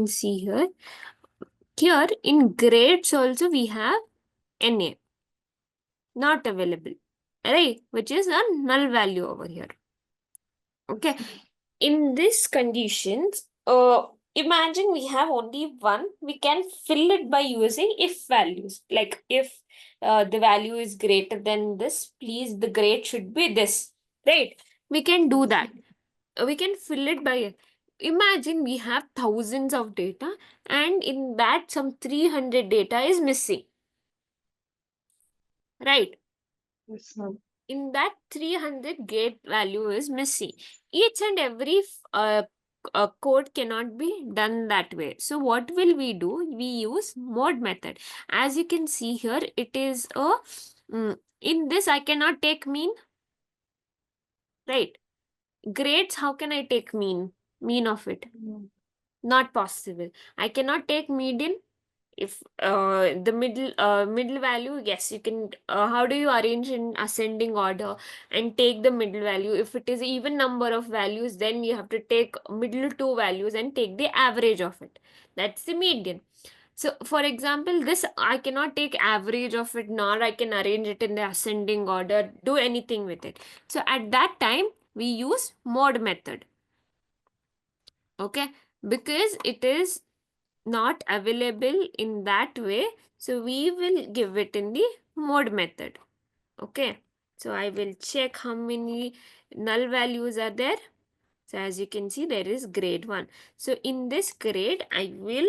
can see here, in grades also we have NA, not available, right? Which is a null value over here. Okay. In these conditions, imagine we have only one, we can fill it by using if values. Like if the value is greater than this, please the grade should be this, right? We can do that. We can fill it by, imagine we have thousands of data and in that some 300 data is missing, right? Yes, ma'am. In that 300 gate value is missing. Each and every code cannot be done that way. So what will we do? We use mode method. As you can see here, it is a, in this I cannot take mean, right? Grades, how can I take mean of it? Not possible. I cannot take median. If the middle value, yes, you can, how do you arrange in ascending order and take the middle value? If it is even number of values, then you have to take middle two values and take the average of it. That's the median. So for example, this I cannot take average of it, nor I can arrange it in the ascending order, do anything with it. So at that time we use mode method. Okay, because it is not available in that way, so we will give it in the mode method. Okay, so I will check how many null values are there. So as you can see, there is grade 1. So in this grade I will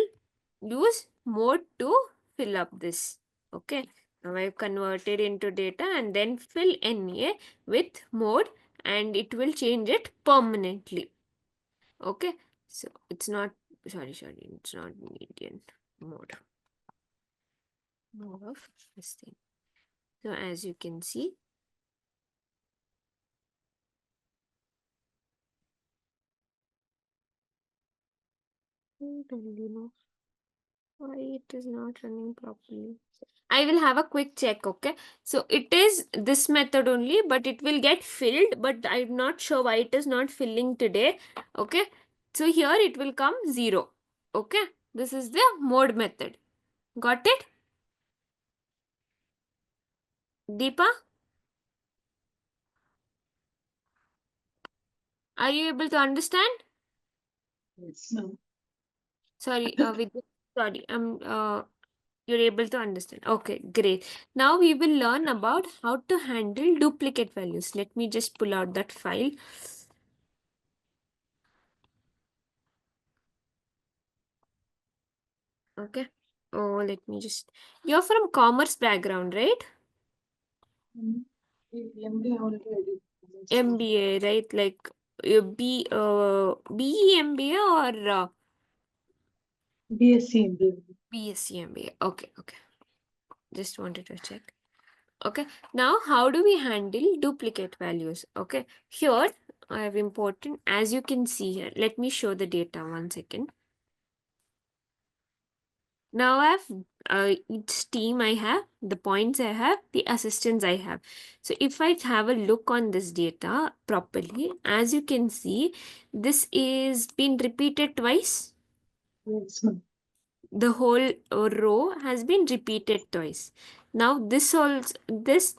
use mode to fill up this. Okay, now I've converted into data and then fill NA with mode and it will change it permanently. Okay, so it's not, sorry, it's not median, mode of this thing. So as you can see, I don't know why it is not running properly. I will have a quick check. Okay, so it is this method only, but it will get filled, but I'm not sure why it is not filling today. Okay, so here it will come 0. Okay, this is the mode method. Got it, Deepa? Are you able to understand? Yes, ma'am. Sorry, Vidya, sorry, you're able to understand. Okay, great. Now we will learn about how to handle duplicate values. Let me just pull out that file. Okay. Oh, let me just. You're from commerce background, right? MBA already. MBA, right? Like BE MBA or BSc MBA. BSc MBA. Okay, okay. Just wanted to check. Okay, now how do we handle duplicate values? Okay, here I have important, as you can see here. Let me show the data 1 second. Now I have each team I have, the points I have, the assistants I have. So if I have a look on this data properly, as you can see, this is been repeated twice. Yes, ma'am. The whole row has been repeated twice. Now this also, this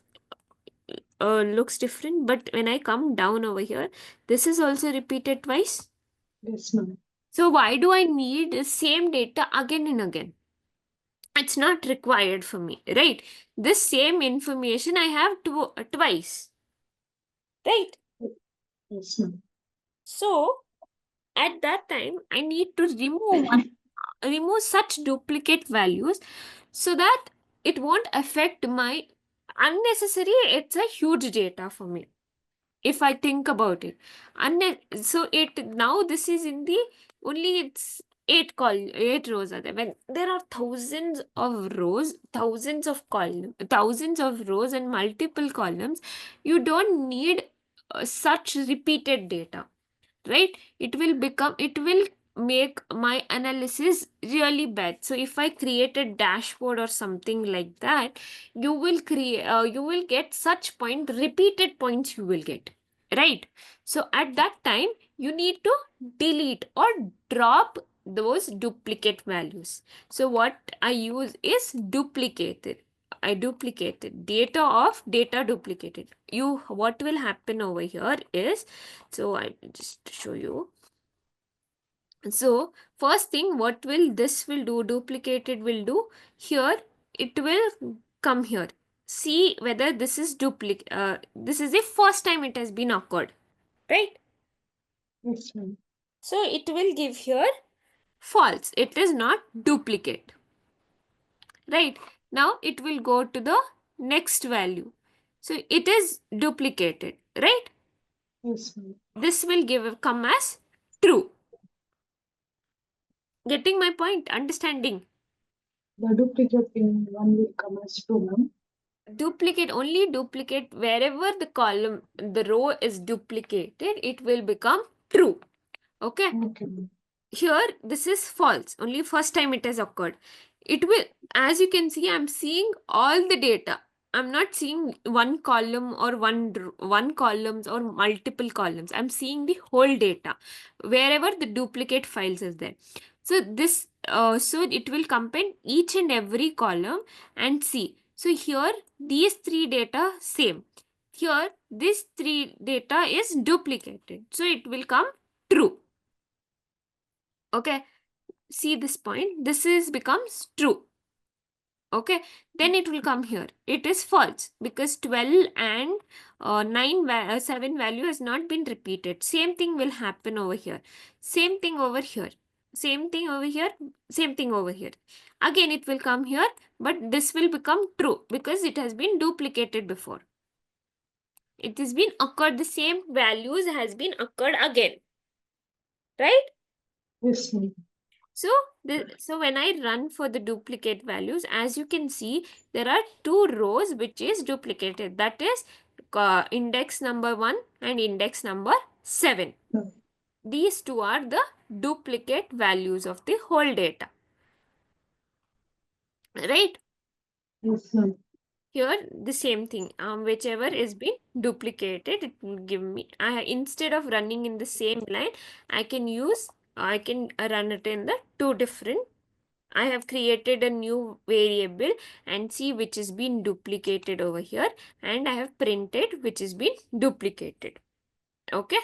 looks different, but when I come down over here, this is also repeated twice. Yes, ma'am. So why do I need the same data again and again? It's not required for me, right? This same information I have twice, right? Yes, ma'am. So at that time, I need to remove such duplicate values so that it won't affect my unnecessary. It's a huge data for me if I think about it. So it now this is in the only it's 8 rows are there. When there are thousands of rows, thousands of columns, thousands of rows and multiple columns, you don't need such repeated data, right? It will make my analysis really bad. So if I create a dashboard or something like that, you will get such repeated points you will get, right? So at that time you need to delete or drop those duplicate values. So what I use is duplicated. I duplicated data of data duplicated. What will happen over here is, so I just show you. So first thing, what will this will do, duplicated will do here, it will come here. See whether this is duplicate. This is the first time it has been occurred, right? Yes, ma'am. So it will give here false. It is not duplicate, right? Now it will go to the next value. So it is duplicated, right? Yes, ma'am. This will come as true. Getting my point? Understanding? The duplicate in one will come as true, ma'am. Duplicate, only duplicate, wherever the column, the row is duplicated, it will become true. Okay. Okay, ma'am. Here this is false, only first time it has occurred. It will, as you can see, I'm seeing all the data. I'm not seeing one column or one columns or multiple columns. I'm seeing the whole data wherever the duplicate files is there. So this so it will compare each and every column and see. So here these three data same, here this three data is duplicated, so it will come true. Okay, see this point, this is becomes true. Okay, then it will come here, it is false because 12 and 7 value has not been repeated. Same thing will happen over here, same thing over here, same thing over here, same thing over here. Again it will come here, but this will become true because it has been duplicated before. It has been occurred, the same values has been occurred again, right? Yes, ma'am. So, so when I run for the duplicate values, as you can see, there are two rows which is duplicated. That is index number 1 and index number 7. No. These two are the duplicate values of the whole data. Right? Yes, ma'am. Here the same thing, whichever is been duplicated, it will give me, instead of running in the same line, I can run it in the two different. I have created a new variable and see which is been duplicated over here, and I have printed which is been duplicated. Okay.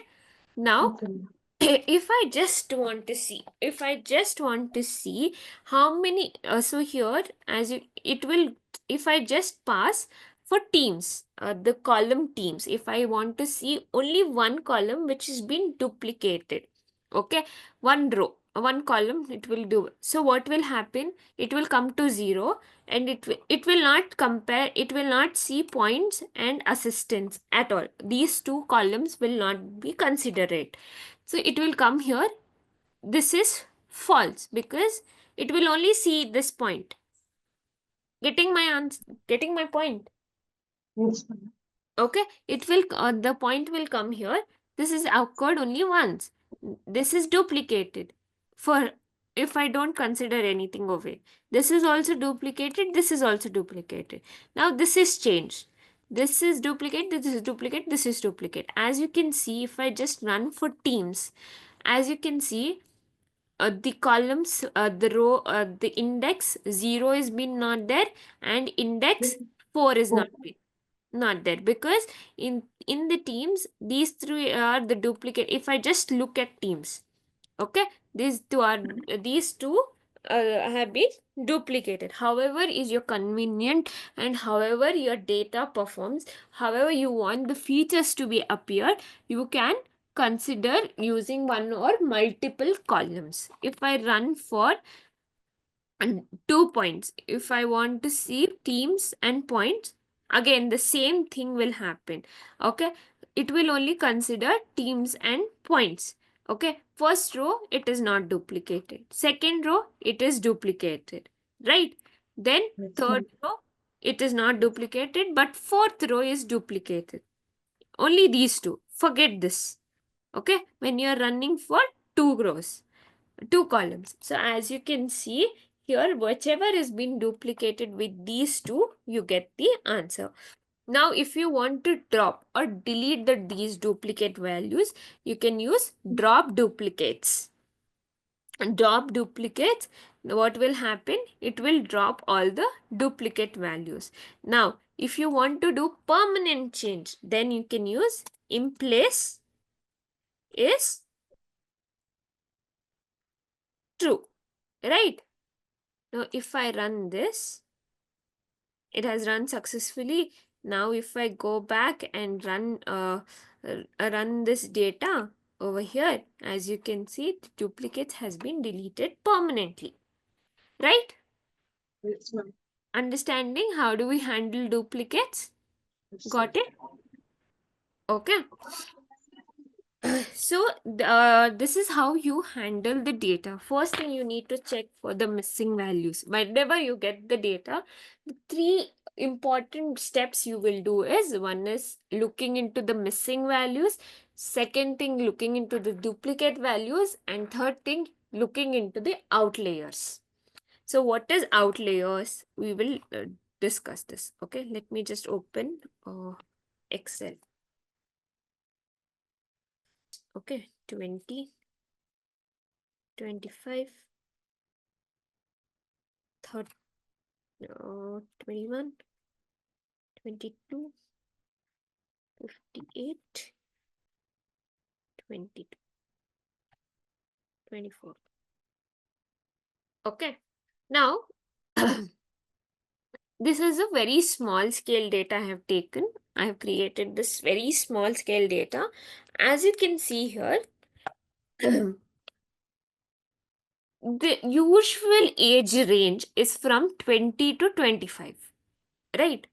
Now, Okay, ma'am. if I just want to see, how many, so here as you, it will, if I just pass for teams, the column teams, if I want to see only one column which has been duplicated, okay, one row, one column, it will do. So what will happen? It will come to 0 and it will not compare, it will not see points and assistants at all. These two columns will not be considered. So it will come here. This is false because it will only see this point. Getting my answer, getting my point. Yes, ma'am. Okay, it will, the point will come here. This is occurred only once. This is duplicated. For if I don't consider anything away, this is also duplicated. This is also duplicated. Now this is changed. This is duplicate. This is duplicate. This is duplicate. As you can see, if I just run for teams, as you can see, the columns, the row, the index 0 is been not there, and index 4 is Oh, not there because in the teams these three are the duplicate. If I just look at teams, okay, these two have been duplicated. However is your convenient and however your data performs, however you want the features to be appear, you can consider using one or multiple columns. If I run for and 2 points, if I want to see teams and points, again the same thing will happen. Okay, it will only consider teams and points. Okay, first row it is not duplicated, second row it is duplicated, right? Then yes, third ma'am. row it is not duplicated, but fourth row is duplicated. Only these two, forget this. Okay, when you are running for two rows, two columns. So as you can see here, whichever is been duplicated with these two, you get the answer. Now, if you want to drop or delete these duplicate values, you can use drop duplicates. drop duplicates, what will happen? It will drop all the duplicate values. Now, if you want to do permanent change, then you can use in place is true, right? Now, if I run this, it has run successfully. Now, if I go back and run this data over here, as you can see, the duplicates has been deleted permanently, right? Yes, ma'am. Understanding how do we handle duplicates? Yes, Got it? Okay. So this is how you handle the data. First thing, you need to check for the missing values. Whenever you get the data, the three important steps you will do is, one is looking into the missing values, second thing looking into the duplicate values, and third thing looking into the outliers. So what is outliers? We will discuss this. Okay, let me just open Excel. Okay, 20, 25, 30, 21, 22, 58, 22, 24. Okay, now this is a very small scale data I have taken. I have created this very small scale data. As you can see here, the usual age range is from 20 to 25, right?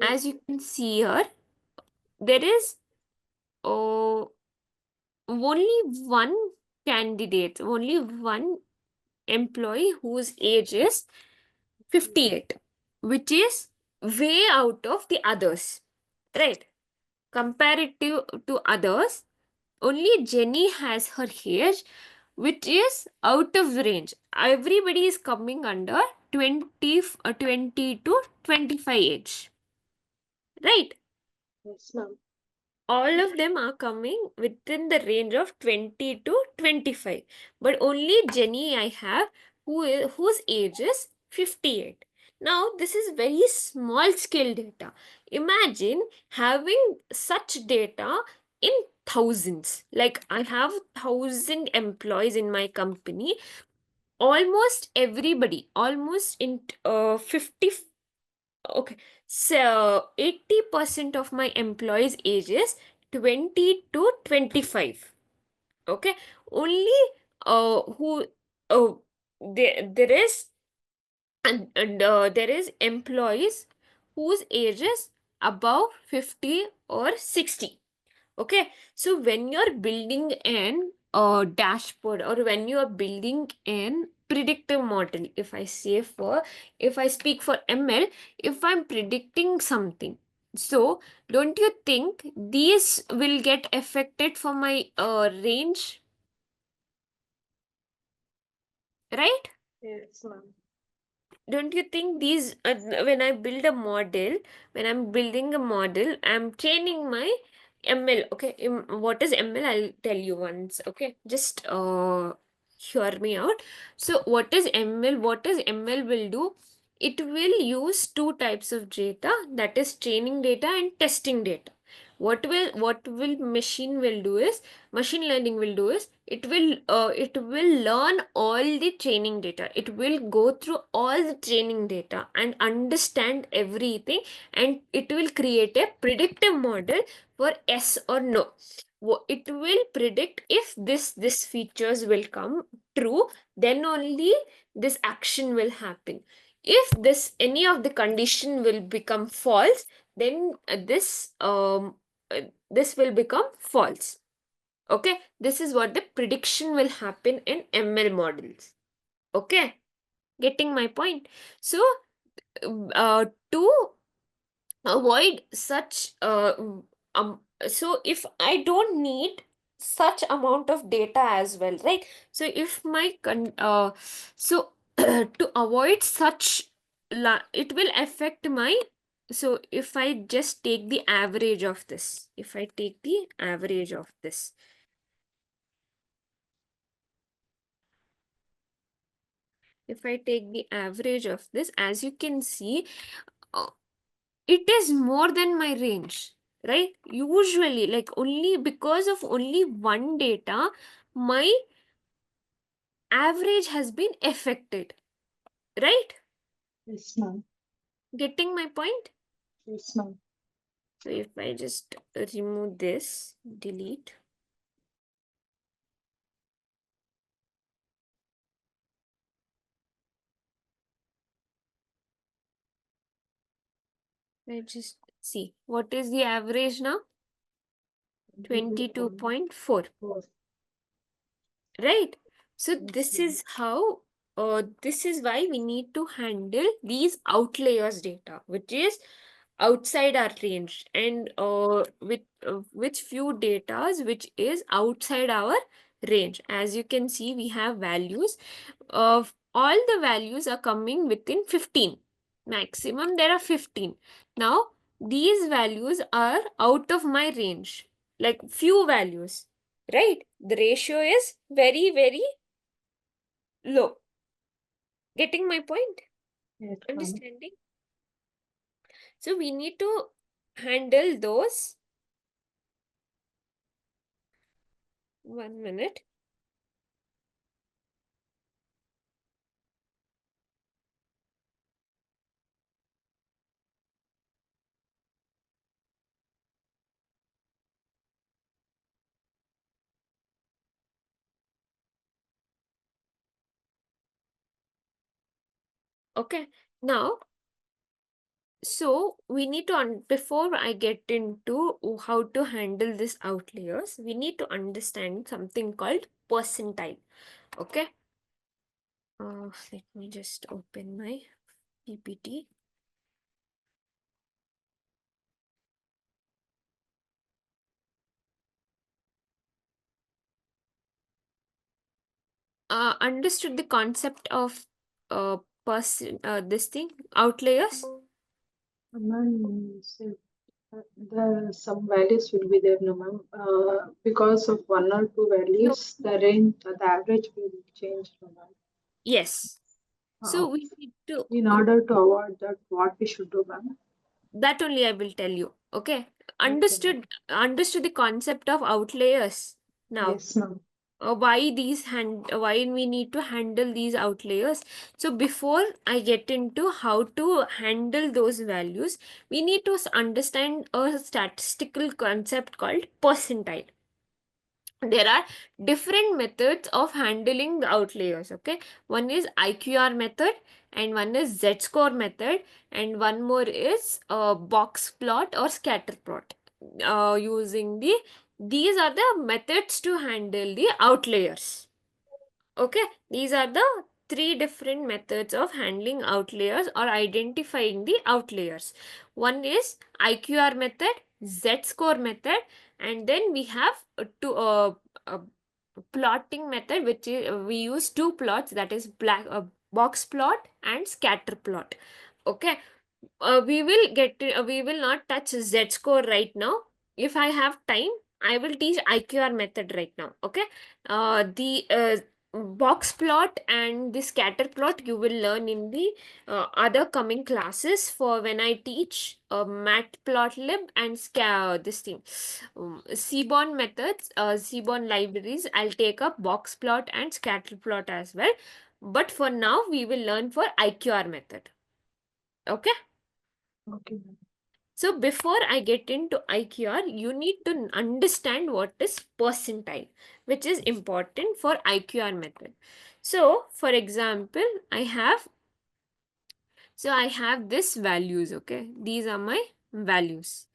As yes, you can see here, there is oh, only one candidate, only one employee whose age is 58, which is way out of the others, right? Comparative to others, only Jenny has her age, which is out of range. Everybody is coming under 20 to 25 age, right? yes, ma'am. All of them are coming within the range of 20 to 25, but only Jenny I have whose age is 58. Now this is very small scale data. Imagine having such data in thousands. Like, I have 1,000 employees in my company. Almost everybody, almost in 50, okay, so 80% of my employees ages 20 to 25. Okay, only who there is, and there is employees whose ages above 50 or 60. Okay, so when you're building an dashboard, or when you're building an predictive model, if I speak for ML, if I'm predicting something, so don't you think these will get affected for my range, right? Yes, ma'am. Don't you think these, when I build a model, when I'm building a model, I'm training my ML. Okay, what is ML? I'll tell you once. Okay, just hear me out. So what is ML? What is ML will do? It will use two types of data, that is training data and testing data. What will machine learning will do is, it will learn all the training data. It will go through all the training data and understand everything, and it will create a predictive model for yes or no. It will predict, if this features will come true, then only this action will happen. If this any of the condition will become false, then this will become false. Okay, this is what the prediction will happen in ML models. Okay, getting my point? So to avoid such so if I don't need such amount of data as well, right? So if my so to avoid such it will affect my, so if I just take the average of this, if I take the average of this, if I take the average of this, as you can see, uh, it is more than my range, right? Usually, like only because of only one data, my average has been affected, right? Yes, ma'am. Getting my point? Yes, ma'am. So if I just remove this, delete, I just see what is the average now? 22.4. 22.4. Right? So Yes, this ma'am. is how, this is why we need to handle these outliers data, which is outside our range, and with few datas which is outside our range. As you can see, we have values of all the values are coming within 15. Maximum there are 15. Now these values are out of my range, like few values, right? The ratio is very, very low. Getting my point? Yes, ma'am. Understanding? So we need to handle those. 1 minute. Okay. Now, so we need to, before I get into how to handle this outliers, we need to understand something called percentile. Okay. Let me just open my PPT. Understood the concept of this thing, outliers? Ma'am, so, the some values will be there, no, ma'am. Because of one or two No. values, the range, the average will change, no, ma'am. Yes. So Uh, we need to, in order to avoid that, what we should do, ma'am? that only I will tell you. Okay. Okay, ma'am. Understood the concept of outliers now. Yes, ma'am. Why we need to handle these outliers. So before I get into how to handle those values, we need to understand a statistical concept called percentile. There are different methods of handling the outliers. Okay, one is IQR method, and one is Z score method, and one more is box plot or scatter plot. Using these are the methods to handle the outliers. Okay, these are the three different methods of handling outliers or identifying the outliers. One is IQR method, Z score method, and then we have a plotting method, which is we use two plots, that is box plot and scatter plot. Okay, we will not touch Z score right now. If I have time, I will teach IQR method right now. Okay, the box plot and the scatter plot you will learn in the other coming classes, for when I teach matplotlib and this thing, Seaborn methods, Seaborn libraries. I'll take up box plot and scatter plot as well, but for now we will learn for IQR method. Okay. Okay, ma'am. So before I get into IQR, you need to understand what is percentile, which is important for IQR method. So for example, I have this values, okay? These are my values.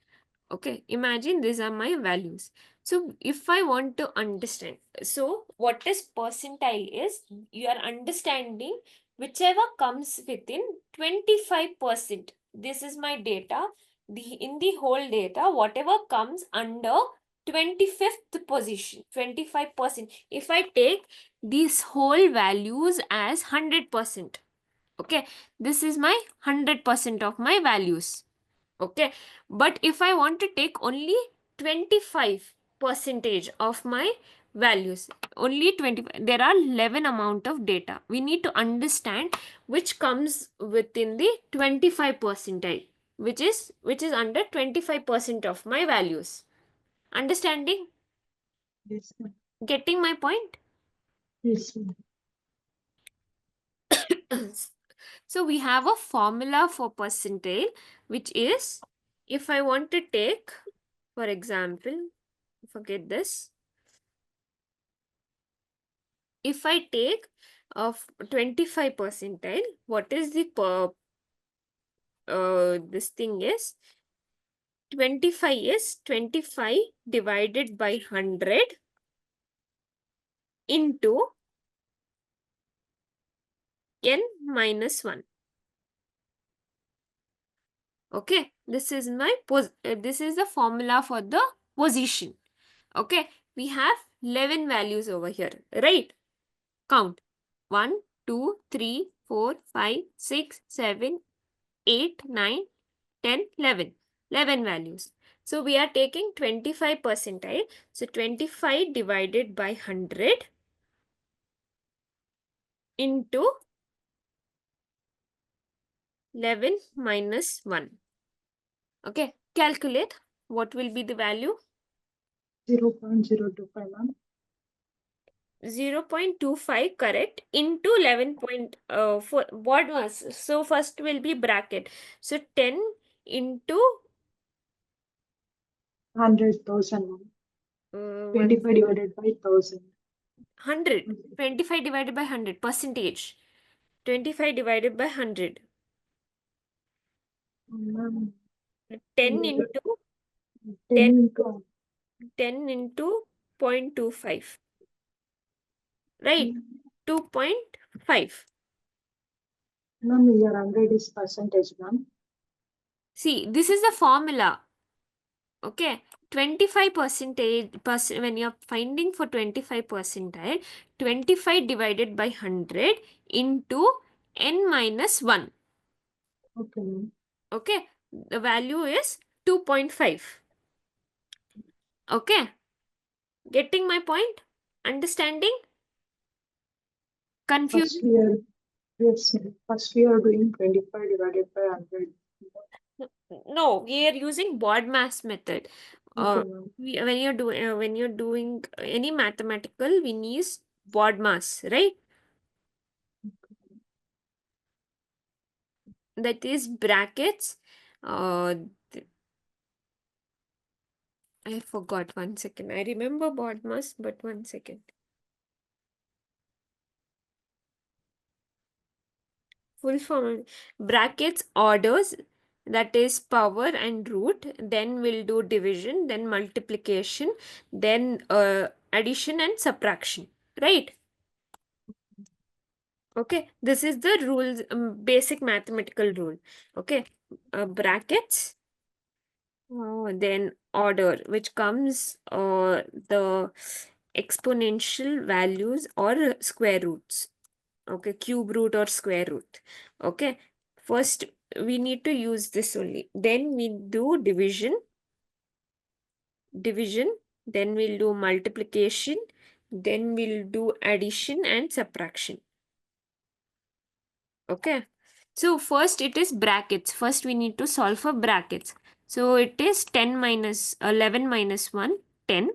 Okay, imagine these are my values. So if I want to understand, so what is percentile is you are understanding whichever comes within 25%. This is my data. In the whole data, whatever comes under 25th position, 25%. If I take these whole values as 100%, okay, this is my 100% of my values. Okay, but if I want to take only 25 percentage of my values. Only 25. There are 11 amount of data. We need to understand which comes within the 25 percentile, which is under 25% of my values. Understanding? Yes, ma'am. Getting my point? Yes, ma'am. So we have a formula for percentile, which is, if I want to take, for example, forget this. If I take of 25 percentile, what is the this thing is 25 is 25 divided by 100 into n minus 1. Okay, this is my this is the formula for the position. Okay, we have 11 values over here, right? Count 1, 2, 3, 4, 5, 6, 7, 8, 9, 10, 11. 11 values. So we are taking 25 percentile. So 25 divided by 100 into 11 minus 1. Okay, calculate what will be the value. 0.025, ma'am. 0.25, correct, into 11.4. What was? So first will be bracket. So 10 into 100,000, ma'am. 25 divided by 1,000. 100. 25 divided by 100, percentage. 25 divided by 100. Ma'am, 10 into 10 into 10 into 0.25. Right? 2.5. ma'am, your 100 is percentage, ma'am. See, this is the formula. Okay. 25 percentage, when you're finding for 25 percentile, 25 divided by 100 into n minus 1. Okay, ma'am. Okay. The value is 2.5. Okay. Getting my point? Understanding? First Confusing? we are, yes, ma'am. First we are doing 25 divided by 100. No, we are using BODMAS method. Okay, ma'am. When you're doing any mathematical, we need BODMAS, right? That is brackets. Uh, I forgot, 1 second. I remember BODMAS, but 1 second. Full form brackets orders, that is power and root. Then we'll do division, then multiplication, then addition and subtraction. Right? Okay, this is the rules, basic mathematical rule. Okay, brackets, then order, which comes the exponential values or square roots. Okay, cube root or square root. Okay, first we need to use this only. Then we do division, then we'll do multiplication, then we'll do addition and subtraction. Okay. So first it is brackets. First we need to solve for brackets. So it is 10 minus 11 minus 1, 10.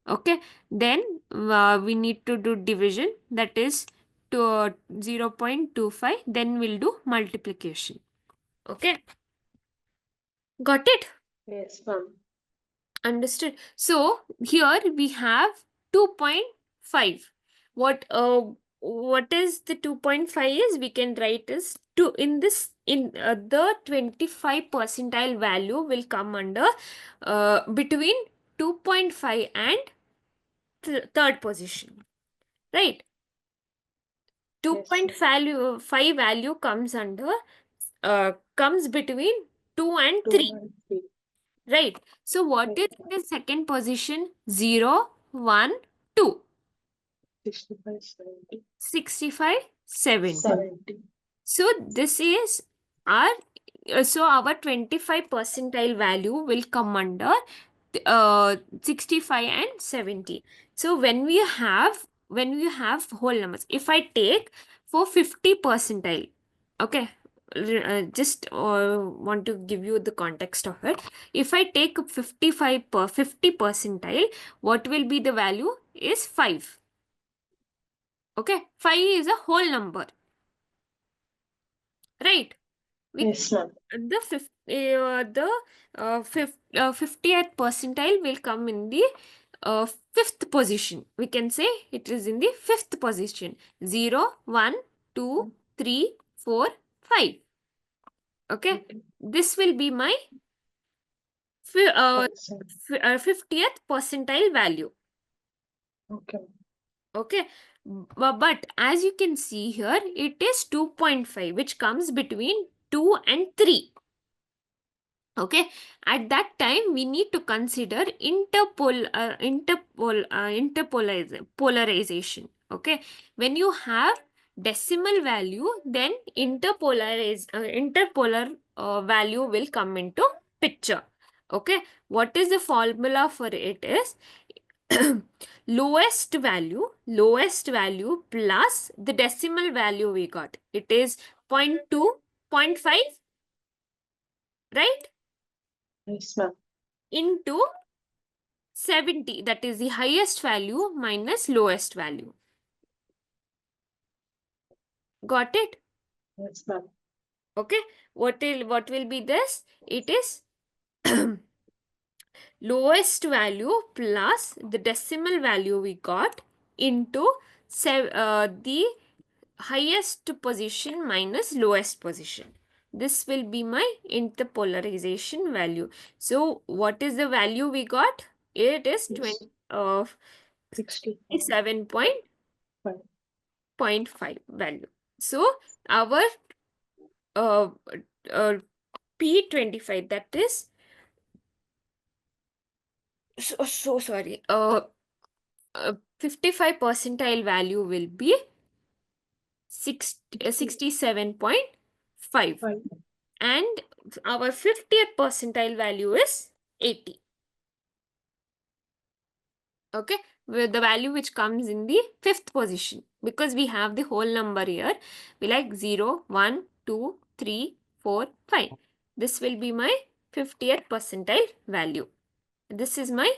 Okay. Then we need to do division, that is to 0.25. Then we'll do multiplication. Okay. Got it? Yes, ma'am. Understood. So here we have 2.5. What is the 2.5 is, we can write as to in this in the 25 percentile value will come under between 2.5 and third position. Right? Yes, ma'am. 2.5 value comes under comes between 2 and 2 3. and 3. Right. So what Yes, is ma'am. the second position? 0, 1, 2. 65, 70. 65, 70. 70. So this is our so our 25 percentile value will come under 65 and 70. So when we have whole numbers, if I take for 50 percentile, okay, just want to give you the context of it. If I take 55 per 50 percentile, what will be the value is 5. Okay, 5 is a whole number, right? We Yes, ma'am. the 50th percentile will come in the fifth position. We can say it is in the fifth position. 0, 1, 2, 3, 4, 5. Okay, Okay. this will be my 50th percentile value. Okay. Okay, but as you can see here, it is 2.5, which comes between 2 and 3. Okay, at that time we need to consider polarization. Okay, when you have decimal value, then interpolar value will come into picture. Okay, what is the formula for it is lowest value plus the decimal value we got. It is 0.2, 0.5, right, Yes, ma'am. into 70, that is the highest value minus lowest value. Got it? Yes, ma'am. Okay, what will be this? It is lowest value plus the decimal value we got into the highest position minus lowest position. This will be my interpolarization value. So what is the value we got? It is Yes. 65. 27.5 value. So our uh, uh, P25, that is so sorry, 55 percentile value will be 67.5, 5. and our 50th percentile value is 80. Okay, with the value which comes in the fifth position, because we have the whole number here, we like 0, 1, 2, 3, 4, 5. This will be my 50th percentile value. This is my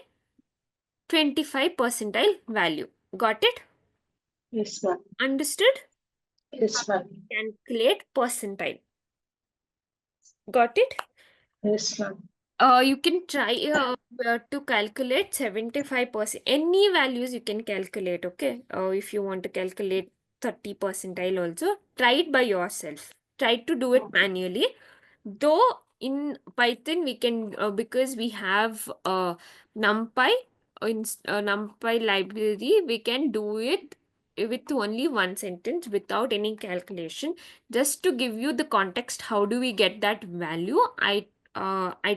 25 percentile value. Got it? Yes, ma'am. Understood? Yes, ma'am. Calculate percentile. Got it? Yes, ma'am. You can try to calculate 75%. Any values you can calculate, okay? If you want to calculate 30 percentile also, try it by yourself. Try to do it manually. Though in Python we can, because we have NumPy, in NumPy library, we can do it with only one sentence without any calculation. Just to give you the context, how do we get that value? I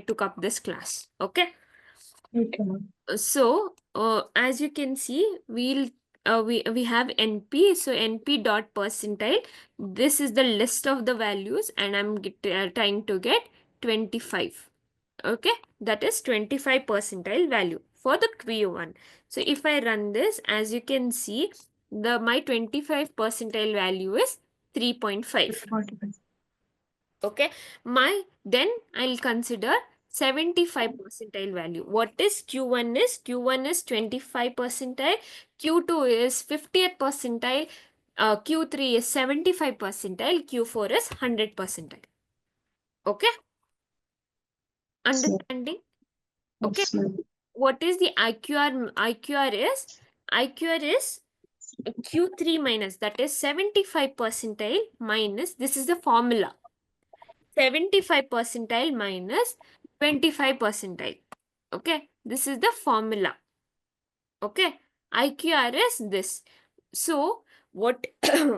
took up this class. Okay. Okay, ma'am. So as you can see, we have NP. So NP dot percentile. This is the list of the values, and I'm trying to get 25. Okay, that is 25 percentile value for the Q1. So if I run this, as you can see, my 25 percentile value is 3.5. 45. Okay, then I'll consider 75 percentile value. What is Q1 is? Q1 is 25 percentile, Q2 is 50th percentile, Q3 is 75 percentile, Q4 is 100 percentile. Okay, Yes, ma'am. understanding? Okay, Yes, ma'am. what is the IQR? IQR is Q3 minus, that is 75 percentile minus, this is the formula, 75 percentile minus 25 percentile. Okay, this is the formula. Okay, IQR is this. So what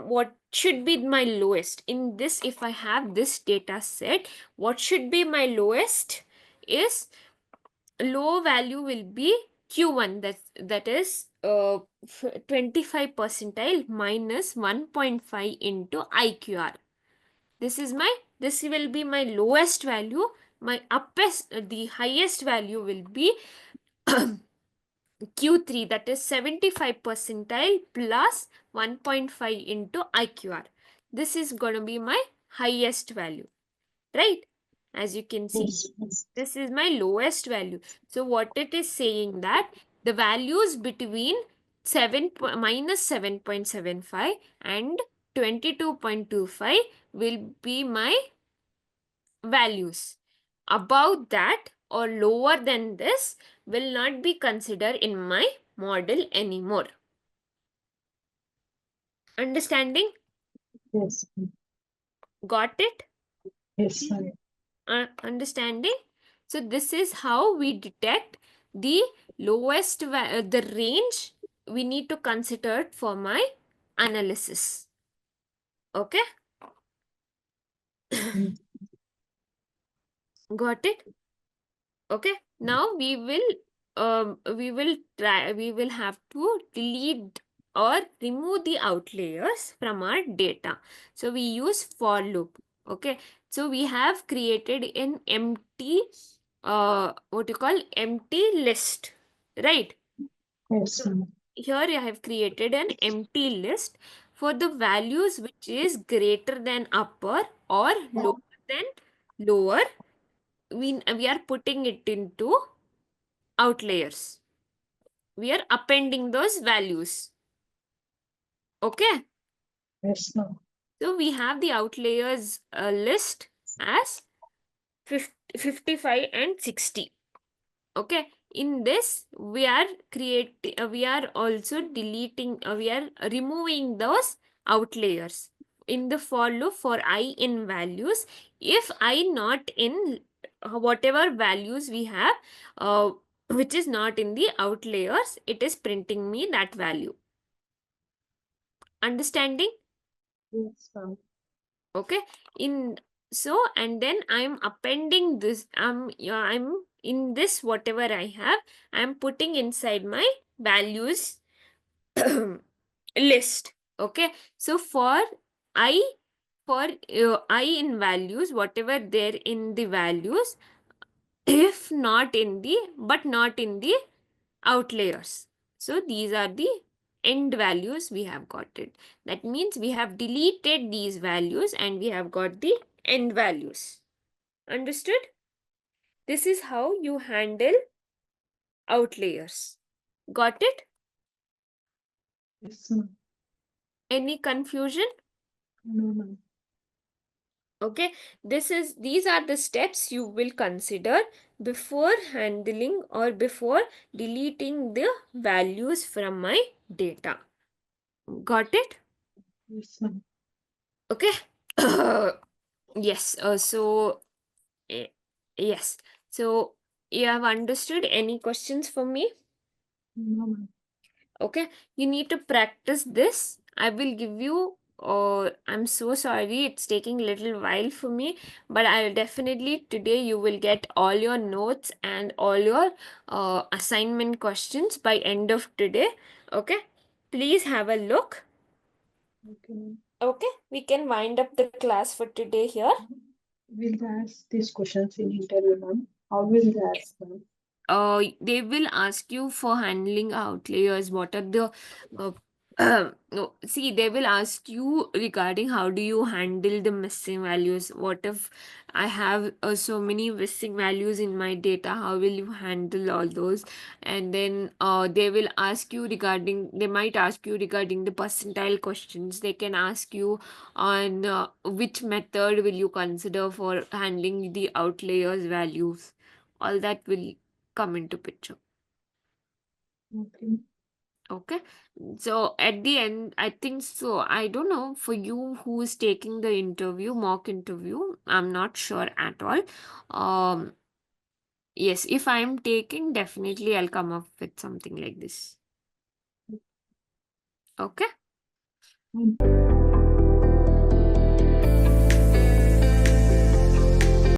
what should be my lowest in this? If I have this data set, what should be my lowest is, low value will be Q1, that is 25 percentile minus 1.5 into IQR. This will be my lowest value. my the highest value will be Q3, that is 75 percentile plus 1.5 into IQR. This is going to be my highest value, right? As you can see, Yes. Yes. this is my lowest value. So what it is saying that the values between 7.75 and 22.25 will be my values. Above that or lower than this will not be considered in my model anymore. Understanding? Yes. Got it? Yes, ma'am. Understanding? So this is how we detect the lowest the range we need to consider it for my analysis. Okay? Mm. Got it? Okay, now we will have to delete or remove the outliers from our data. So we use for loop. Okay, so we have created an empty what you call empty list, right? Yes, So ma'am. here I have created an empty list for the values which is greater than upper or lower than lower. We are putting it into outliers. We are appending those values. Okay. Yes, ma'am. So we have the outliers list as 55 and 60. Okay. In this, we are also deleting, we are removing those outliers in the for loop for I in values. If I not in whatever values we have, uh, which is not in the outliers, it is printing me that value. Understanding? Yes, ma'am. Okay. In so and then I'm appending this. Yeah, I'm in this whatever I have, I'm putting inside my values list. Okay. So I for I in values, whatever there in the values, if not in the but not in the outliers. So these are the end values we have got it. That means we have deleted these values and we have got the end values. Understood? This is how you handle outliers. Got it? Yes, ma'am. Any confusion? No, ma'am. Okay, these are the steps you will consider before handling or before deleting the values from my data. Got it? Yes, ma'am. Okay. Yes. Eh, yes. So you have understood. Any questions for me? No, ma'am. Okay. You need to practice this. I will give you. I'm so sorry. It's taking a little while for me, but I'll definitely today you will get all your notes and all your assignment questions by end of today. Okay. Please have a look. Okay, ma'am. Okay. We can wind up the class for today here. Will they ask these questions in interview, ma'am? How will they ask, ma'am? They will ask you for handling outliers. What are the uh, no, see, they will ask you regarding how do you handle the missing values. What if I have so many missing values in my data? How will you handle all those? And then they will ask you regarding. They might ask you regarding the percentile questions. They can ask you on which method will you consider for handling the outliers values. All that will come into picture. Okay. Okay. So at the end, I think so. I don't know for you who is taking the interview, mock interview. I'm not sure at all. Um, yes, if I'm taking, definitely I'll come up with something like this. Okay. Ma'am.